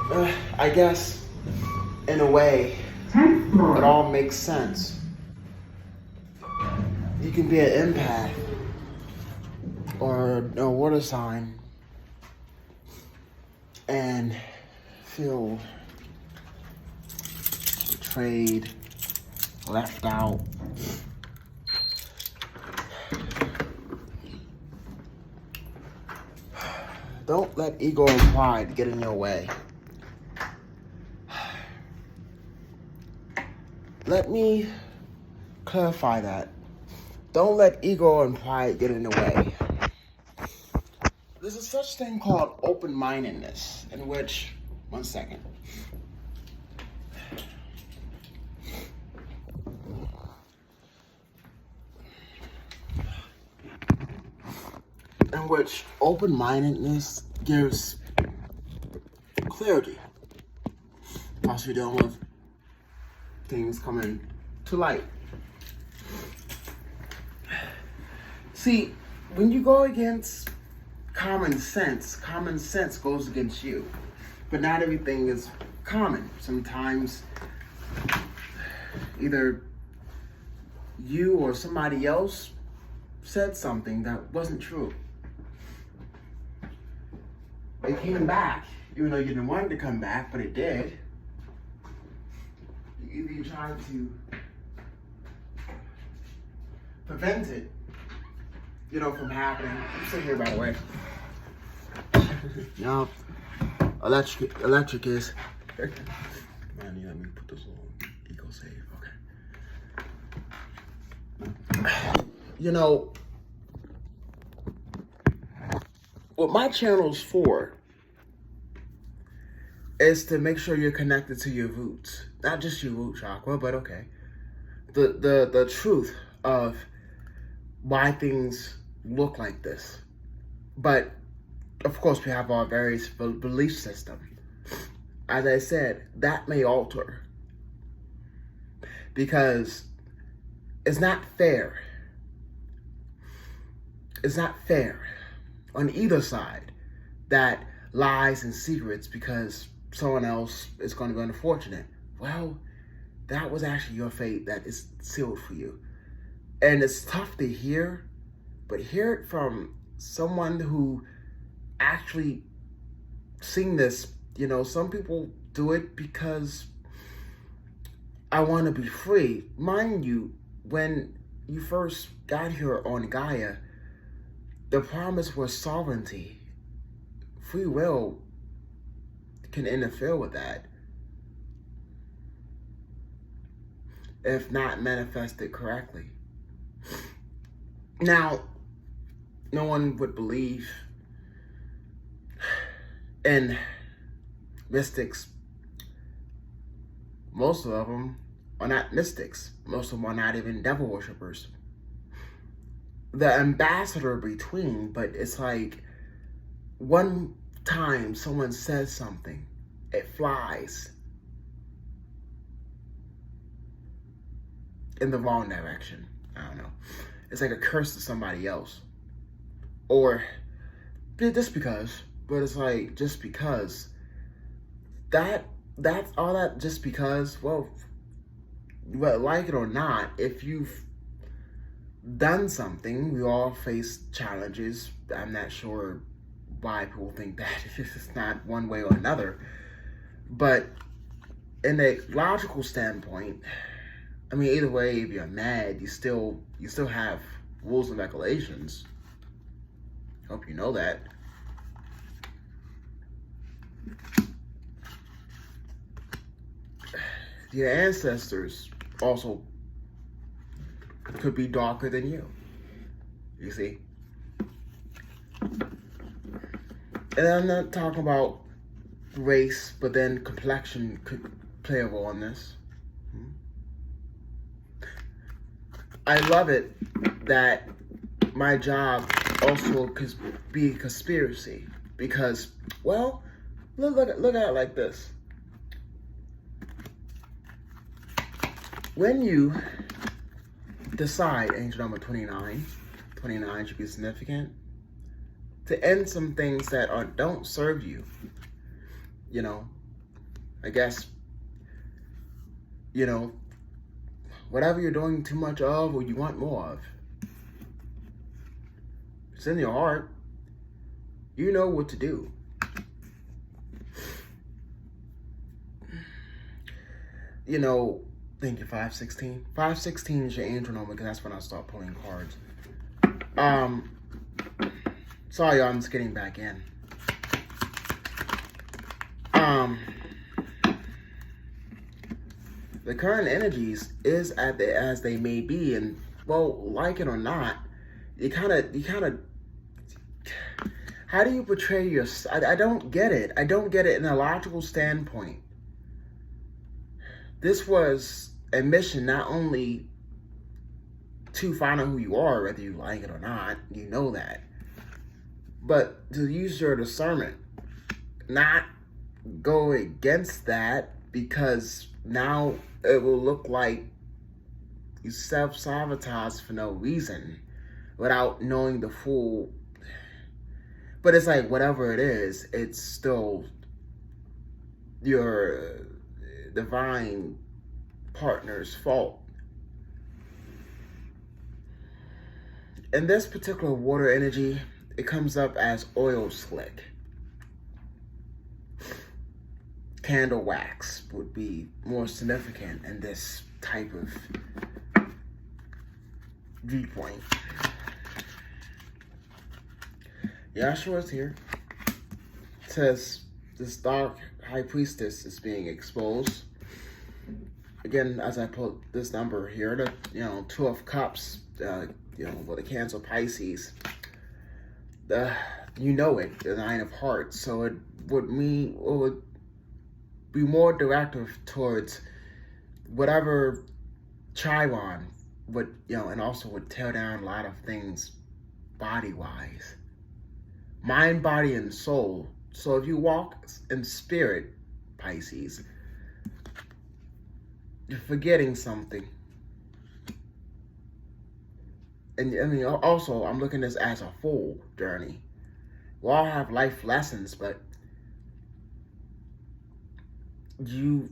I guess, in a way, it all makes sense. You can be an empath or a water sign and feel betrayed, left out. Don't let ego and pride get in your way. Let me clarify that. Don't let ego and pride get in the way. There's a such thing called open-mindedness, in which, one second. In which open-mindedness gives clarity. Whilst you're dealing with things coming to light. See, when you go against common sense goes against you. But not everything is common. Sometimes either you or somebody else said something that wasn't true. It came back, even though you didn't want it to come back, but it did. Either you tried to prevent it, from happening. I'm still here, by the way. No, electric is. Man, you let me put this on eco save. Okay. What my channel's for is to make sure you're connected to your roots. Not just your root chakra, but okay. The truth of why things look like this. But, of course, we have our various belief system. As I said, that may alter. Because it's not fair. It's not fair on either side that lies and secrets because someone else is going to be unfortunate. Well, that was actually your fate that is sealed for you. And it's tough to hear, but hear it from someone who actually seen this. Some people do it because I want to be free. Mind you, when you first got here on Gaia, the promise was sovereignty. Free will can interfere with that if not manifested correctly. Now, no one would believe in mystics. Most of them are not mystics. Most of them are not even devil worshippers. The ambassador between, but it's like one time someone says something, it flies in the wrong direction. I don't know. It's like a curse to somebody else. Or just because, but it's like just because. That's all that just because, well, like it or not, if you've done something, we all face challenges. I'm not sure why people think that it's not one way or another. But in a logical standpoint, I mean, either way, if you're mad, you still have rules and regulations. Hope you know that. Your ancestors also could be darker than you. You see? And I'm not talking about race, but then complexion could play a role in this. I love it that my job also could be a conspiracy because, well, look at it like this. When you decide, angel number 29 should be significant, to end some things that don't serve you, I guess, you know, whatever you're doing too much of or you want more of, it's in your heart. You know what to do. You know, thank you, 516. 516 is your angel number because that's when I start pulling cards. Sorry, y'all, I'm just getting back in. The current energies is as they may be, and well, like it or not, you kind of. How do you portray your? I don't get it. I don't get it in a logical standpoint. This was a mission not only to find out who you are, whether you like it or not, you know that, but to use your discernment, not go against that, because now it will look like you self-sabotage for no reason without knowing the full. But it's like, whatever it is, it's still your divine partner's fault. In this particular water energy, it comes up as oil slick. Candle wax would be more significant in this type of viewpoint. Yahshua is here. It says this dark high priestess is being exposed. Again, as I put this number here, the 2 of Cups, with a Cancer Pisces, you know it, the 9 of Hearts. So it would be more directive towards whatever Chiron would, and also would tear down a lot of things body-wise. Mind, body, and soul. So if you walk in spirit, Pisces, you're forgetting something. And I mean, also, I'm looking at this as a full journey. We all have life lessons, but when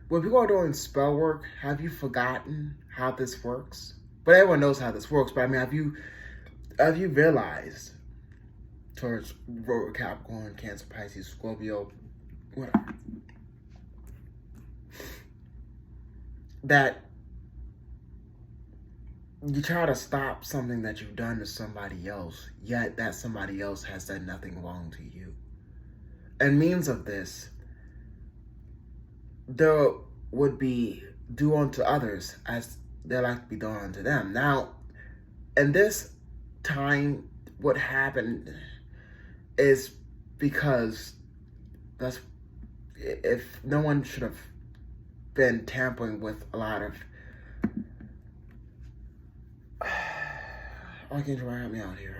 people are doing spell work, have you forgotten how this works? But everyone knows how this works. But I mean, have you realized, towards Capricorn, Cancer, Pisces, Scorpio, whatever, that you try to stop something that you've done to somebody else, yet that somebody else has done nothing wrong to you? And means of this, there would be do unto others as they like to be done unto them. Now, in this time, what happened is because if no one should have been tampering with a lot of Archangel, help me out here.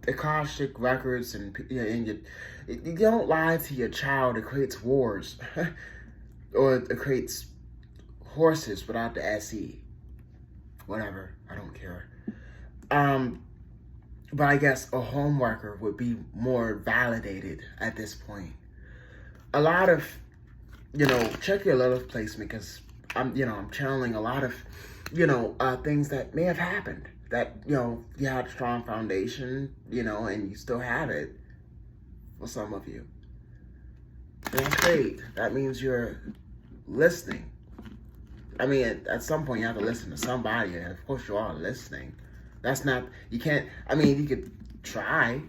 Akashic records, and you don't lie to your child. It creates wars, or it creates horses without the SE. Whatever, I don't care. But I guess a home worker would be more validated at this point. A lot of, check your Lilith placement, because I'm channeling a lot of, things that may have happened. That, you had a strong foundation, and you still have it for some of you. And that's great. That means you're listening. I mean, at some point you have to listen to somebody, and of course you are listening. That's not, you can't, I mean, you could try,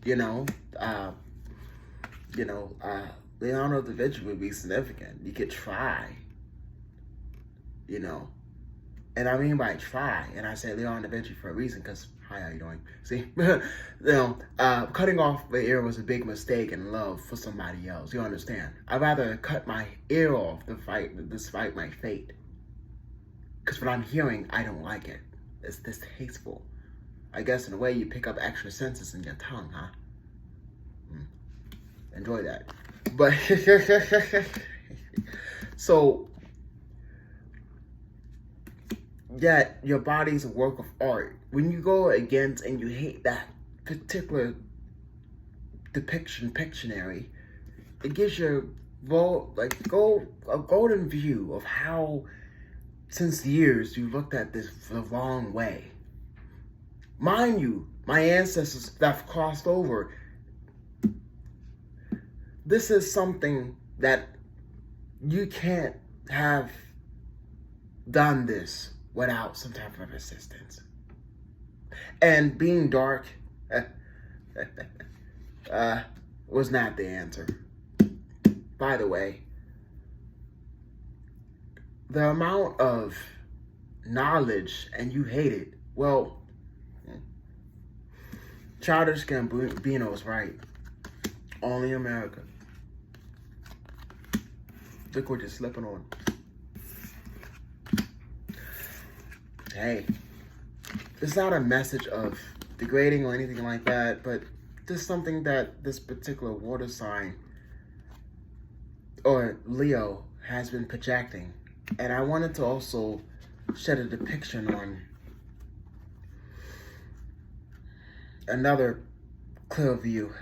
Leonardo da Vinci would be significant. You could try, And I mean by try, and I say Leonardo da Vinci for a reason, because, hi, how you doing? See, cutting off the ear was a big mistake in love for somebody else. You understand? I'd rather cut my ear off despite my fate. Because what I'm hearing, I don't like it. It's distasteful. I guess in a way you pick up extra senses in your tongue, huh? Enjoy that. But, so, yet your body's a work of art. When you go against and you hate that particular Pictionary, it gives you a golden view of how, since years, you looked at this the wrong way. Mind you, my ancestors that have crossed over, this is something that you can't have done this without some type of assistance. And being dark was not the answer. By the way, the amount of knowledge, and you hate it, well, Childish Gambino was right. Only America. Look what you're slipping on. Hey, it's not a message of degrading or anything like that, but just something that this particular water sign, or Leo, has been projecting. And I wanted to also shed a depiction on another clear view.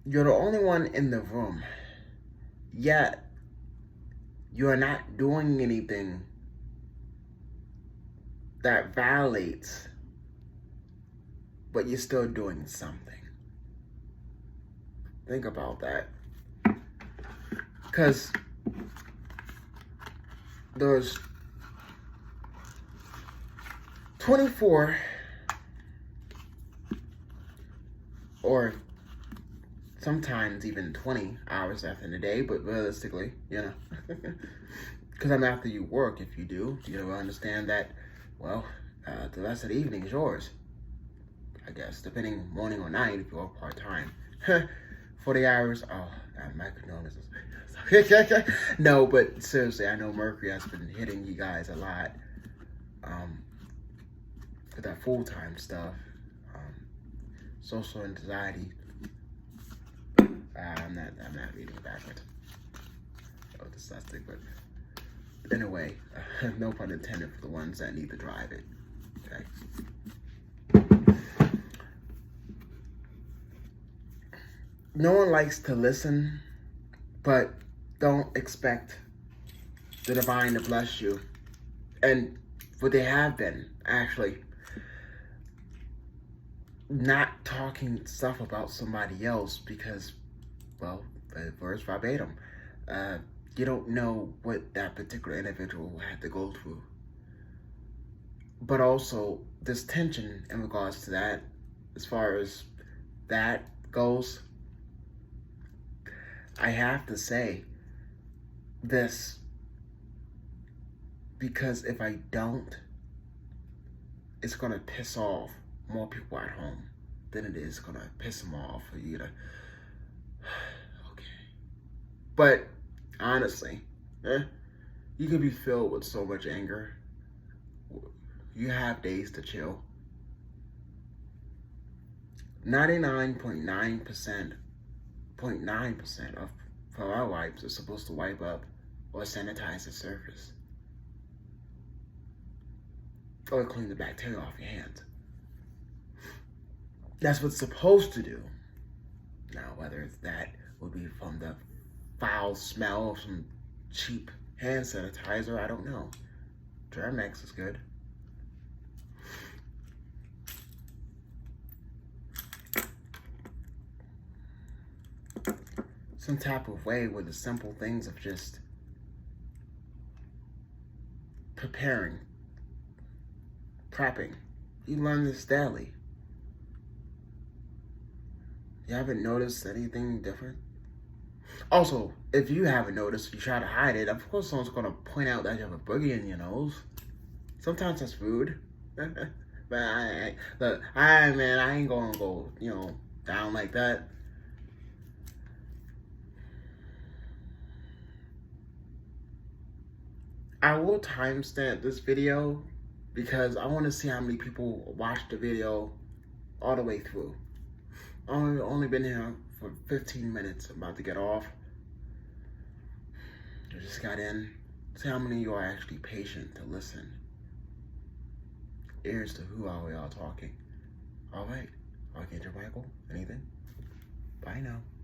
You're the only one in the room, yet you're not doing anything that violates, but you're still doing something. Think about that. Because there's 24 or sometimes even 20 hours left in the day, but realistically, because I'm after you work. If you do, understand that, well, the rest of the evening is yours, I guess, depending morning or night if you work part-time. 40 hours, oh, my condolences. No, but seriously, I know Mercury has been hitting you guys a lot with that full-time stuff, social anxiety. I'm not reading it backwards. Oh, disgusting, but anyway, no pun intended for the ones that need to drive it. Okay. No one likes to listen, but don't expect the divine to bless you. And what they have been, actually, not talking stuff about somebody else because, well, verse verbatim, you don't know what that particular individual had to go through. But also, this tension in regards to that, as far as that goes, I have to say this, because if I don't, it's going to piss off more people at home than it is going to piss them off for you to... Okay. But, honestly, you can be filled with so much anger. You have days to chill. 99.9% of Ferrari wipes are supposed to wipe up or sanitize the surface, or clean the bacteria off your hands. That's what's supposed to do. Now, whether that would be from the foul smell of some cheap hand sanitizer, I don't know. Germ-X is good. Some type of way where the simple things of just preparing, prepping. You learn this daily. You haven't noticed anything different? Also, if you haven't noticed, you try to hide it, of course someone's going to point out that you have a boogie in your nose. Sometimes that's rude. But I ain't going to go, down like that. I will timestamp this video because I want to see how many people watched the video all the way through. I've only been here for 15 minutes. I'm about to get off. I just got in. See how many of you are actually patient to listen. Ears to who are we all talking? All right. Archangel Michael, anything? I know.